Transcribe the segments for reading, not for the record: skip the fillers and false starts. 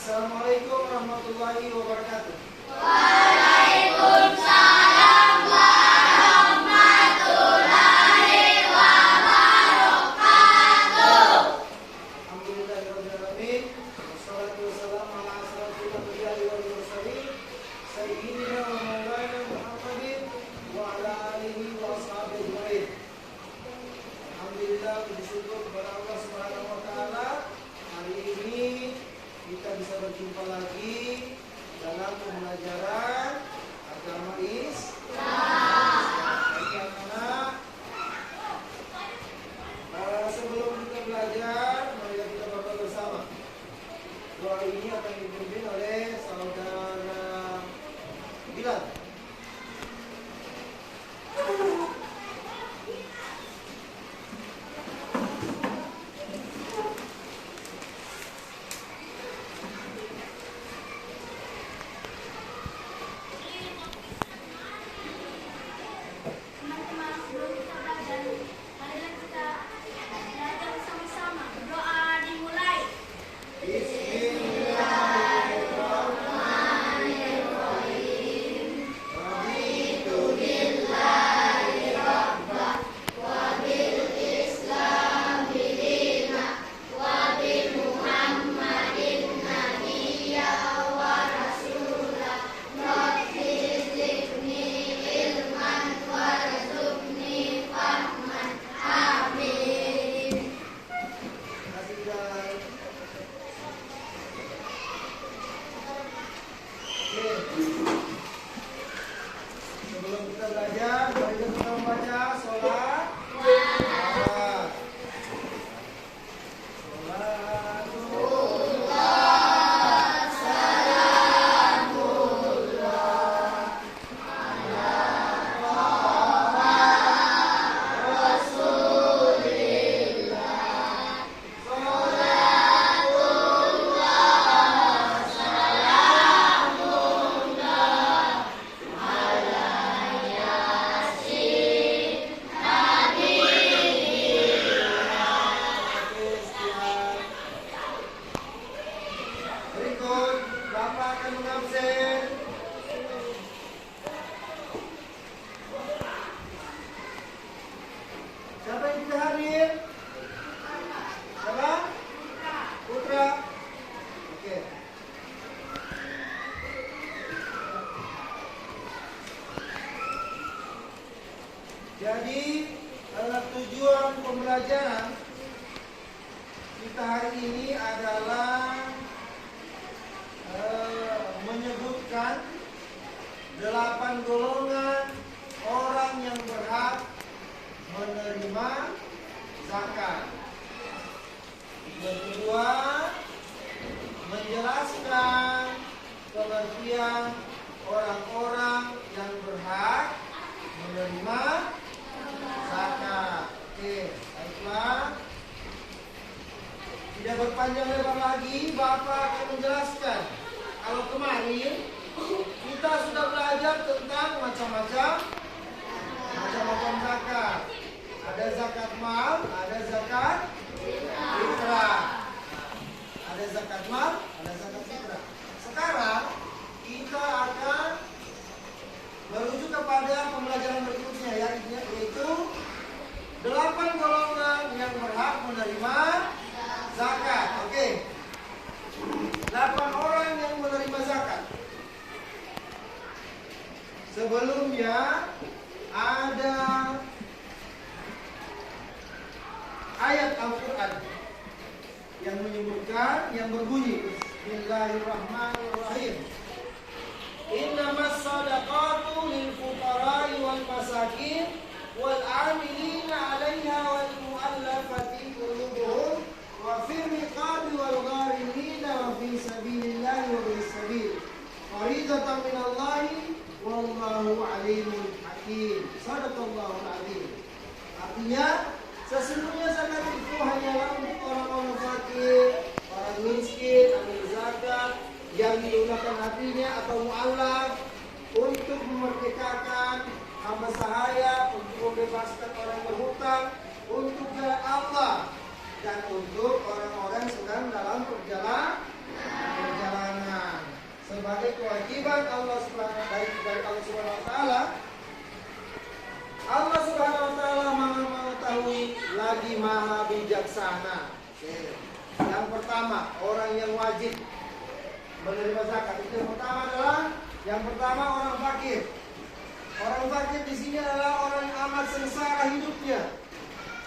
Assalamualaikum warahmatullahi wabarakatuh. Waalaikumsalam warahmatullahi wabarakatuh. Alhamdulillahirabbil alamin. Wassalatu wassalamu ala asyrafil anbiya'i wal mursalin sayyidina wa maulana Muhammadin wa ala alihi wa ashabihi ajmain. Alhamdulillah, puji syukur kepada Allah Subhanahu wa taala. Hari ini kita bisa berjumpa lagi dalam pembelajaran agama Islam. Anak-anak, sebelum kita belajar, mari kita berdoa bersama. Doa ini akan dipimpin oleh saudara Bilal. Sebelum kita belajar, mari kita membaca sholat. Berikut, Bapak akan mengabsen. Siapa yang tidak hadir? Siapa? Putra. Oke. Jadi, tujuan pembelajaran kita hari ini adalah menyebutkan 8 golongan orang yang berhak menerima zakat. Yang kedua, menjelaskan pengertian orang-orang yang berhak menerima zakat. Oke, baiklah. Tidak berpanjang lebar lagi, Bapak akan menjelaskan. Kalau kemarin kita sudah belajar tentang macam-macam zakat. Ada zakat mal, ada zakat fitrah. Ada zakat mal, ada zakat fitrah. Sekarang kita akan merujuk kepada pembelajaran berikutnya, yaitu 8 golongan yang berhak menerima zakat. Oke. 8 orang yang menerima zakat. Sebelumnya ada ayat Al-Quran yang menyebutkan, yang berbunyi Bismillahirrahmanirrahim. Innamas shadaqatu lil fuqara'i wal masakin wal 'amilina 'alaiha wal mu'allafati qulubuhum wa fir riqabi wal gharimina wa fi sabilillahi wa bis sabil faridatan minallahi wallahu alimun hakim. Shadaqallahul azim. Artinya, sesungguhnya zakat itu hanyalah untuk orang-orang fakir, orang miskin, amil zakat yang digunakan hatinya atau mu'allaf untuk memerdekakan hamba sahaya, untuk membebaskan orang berhutang, untuk jalan Allah, dan untuk orang-orang sedang dalam perjalanan Kemudian Allah Subhanahu wa taala, Allah Subhanahu wa taala Maha mengetahui lagi Maha bijaksana. Oke. Yang pertama, orang yang wajib menerima zakat. Itu yang pertama adalah orang fakir. Orang fakir di sini adalah orang yang amat sengsara hidupnya,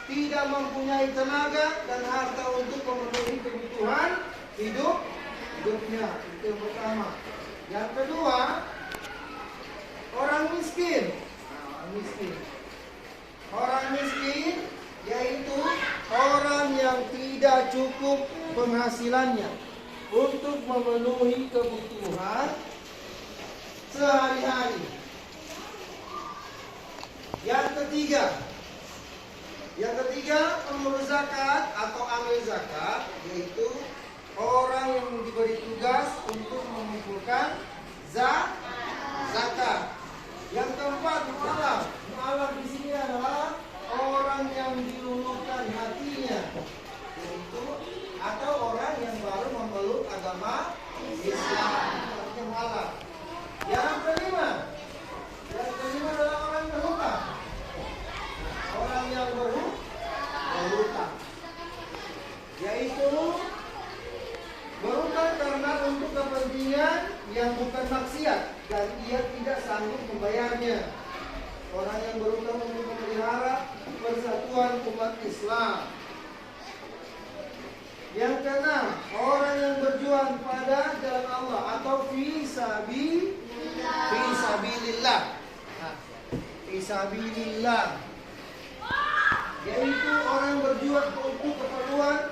tidak mempunyai tenaga dan harta untuk memenuhi kebutuhan hidupnya. Itu yang pertama. Yang kedua, orang miskin. Orang miskin yaitu orang yang tidak cukup penghasilannya untuk memenuhi kebutuhan sehari-hari. Yang ketiga, pengurus zakat atau amil zakat yaitu orang yang diberi tugas untuk mengumpulkan zakat. Yang keempat, mu'alaf di sini adalah orang yang diluluhkan hatinya, yaitu atau orang yang baru memeluk agama Islam. Artinya mu'alaf. Yang kelima adalah orang yang berhutang. Orang yang berhutang, yaitu berhutang karena untuk kepentingan yang bukan maksiat dan ia tidak sanggup membayarnya. Orang yang berhutang untuk memelihara persatuan umat Islam. Yang keenam, orang yang berjuang pada jalan Allah atau fisabilillah, yaitu orang yang berjuang untuk keperluan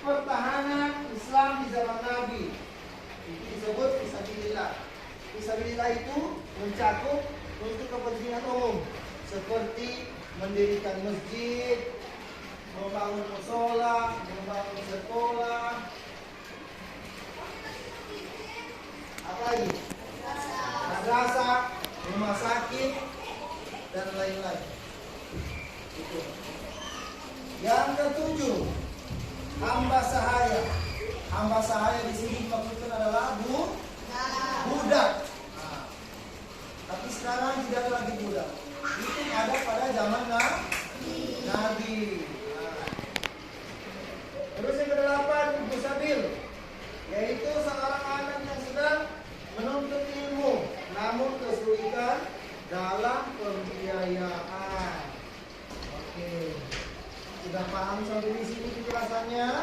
pertahanan Islam di zaman Nabi. Itu disebut fisabilillah. Fisabilillah itu mencakup untuk kepentingan umum seperti mendirikan masjid, membangun musola, membangun sekolah, apa lagi? Madrasah, rumah sakit, dan lain-lain. Itu. Yang ketujuh, hamba sahaya. Hamba sahaya di sini maksudnya adalah budak. Nah, tapi sekarang tidak ada lagi budak. Itu ada pada zaman Nabi. Nah. Terus yang kedelapan, musabil, yaitu seorang anak yang sedang menuntut ilmu, namun kesulitan dalam pembiayaan. Oke, sudah paham sampai di sini penjelasannya?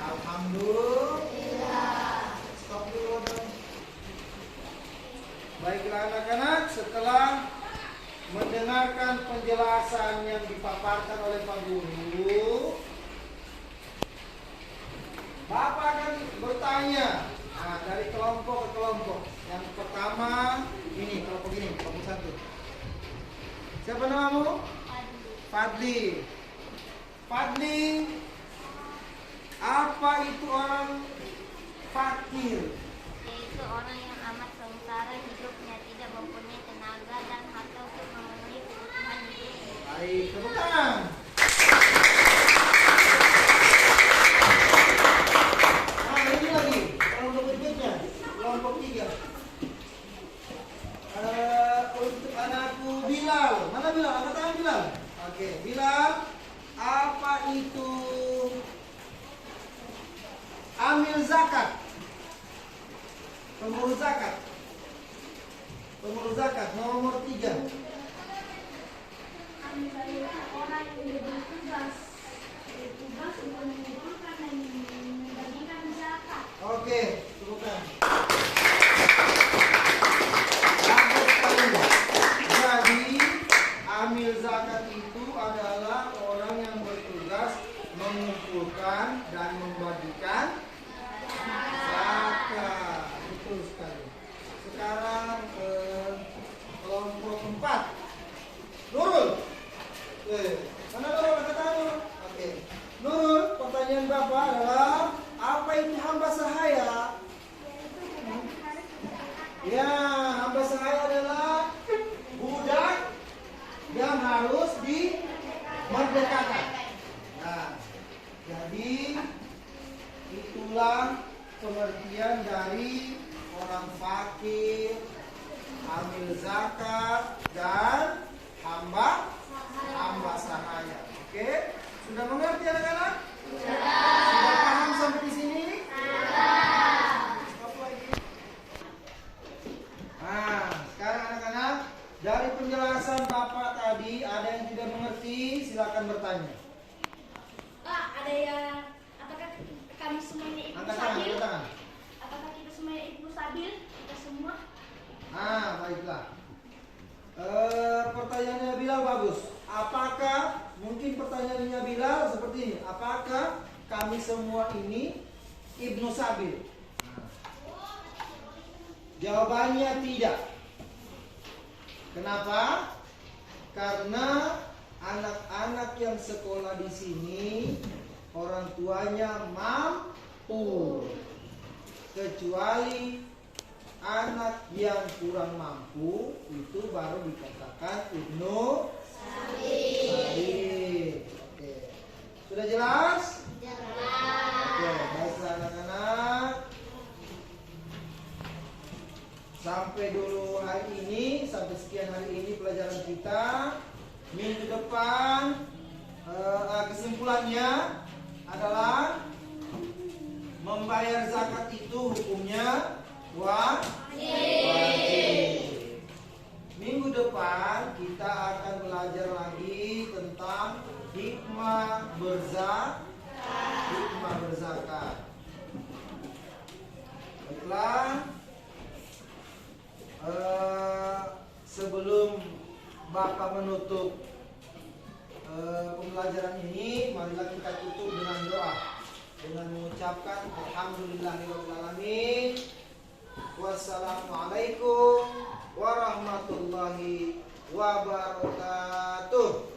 Alhamdulillah. Stop dulu. Baiklah anak-anak, setelah mendengarkan penjelasan yang dipaparkan oleh Pak Guru, Bapak akan bertanya dari kelompok ke kelompok. Yang pertama ini, kelompok ini, kelompok satu. Siapa namamu? Fadli. Apa itu orang fakir? Yaitu orang yang amat sengsara hidupnya, tidak mempunyai tenaga dan harta untuk memenuhi kebutuhan hidupnya. Baik, tepuk tangan. Ini lagi kelompok berikutnya, kelompok 3. Untuk anakku Bilal. Mana Bilal? Angkat tangan Bilal. Oke, Bilal. Apa itu amil zakat? Pengurus zakat. Nomor 3. Amil zakat orang yang diberi tugas untuk mengumpulkan dan membagikan zakat. Oke, temukan. Jadi amil zakat itu adalah orang yang bertugas mengumpulkan dan membagikan zakat. Betul sekali. Sekarang kelompok 4. Nurul. Mana Nurul? Kata Nurul. Oke. Nurul, pertanyaan Bapak adalah apa itu hamba sahaya? Ya, hamba sahaya adalah budak yang harus dimerdekakan. Nah, jadi itulah pengertian dari orang fakir, amil zakat, dan hamba sahaya. Oke? Sudah mengerti anak-anak? Sudah paham sampai di sini? Stop lagi. Nah, sekarang anak-anak, dari penjelasan Bapak tadi ada yang tidak mengerti, silakan bertanya. Pak, ada yang apakah kami semuanya ibu Angkat tangan, stabil? angkat tangan. Apakah kita semuanya ibu stabil? Kita semua? Baiklah. Pertanyaannya Bilal bagus. Apakah, mungkin pertanyaannya Bilal seperti ini. Apakah kami semua ini Ibnu Sabil? Jawabannya tidak. Kenapa? Karena anak-anak yang sekolah di sini orang tuanya mampu. Kecuali anak yang kurang mampu itu baru dikatakan Ibnu Sabil. Oke. Sudah jelas? Oke, baiklah anak-anak. Sampai dulu hari ini, sampai sekian hari ini pelajaran kita. Minggu depan kesimpulannya adalah membayar zakat itu hukumnya wajib. Minggu depan kita akan belajar lagi tentang hikmah berzakat. Baiklah. Sebelum Bapak menutup pembelajaran ini, marilah kita tutup dengan doa, dengan mengucapkan alhamdulillahirobbilalamin. Wassalamualaikum warahmatullahi wabarakatuh.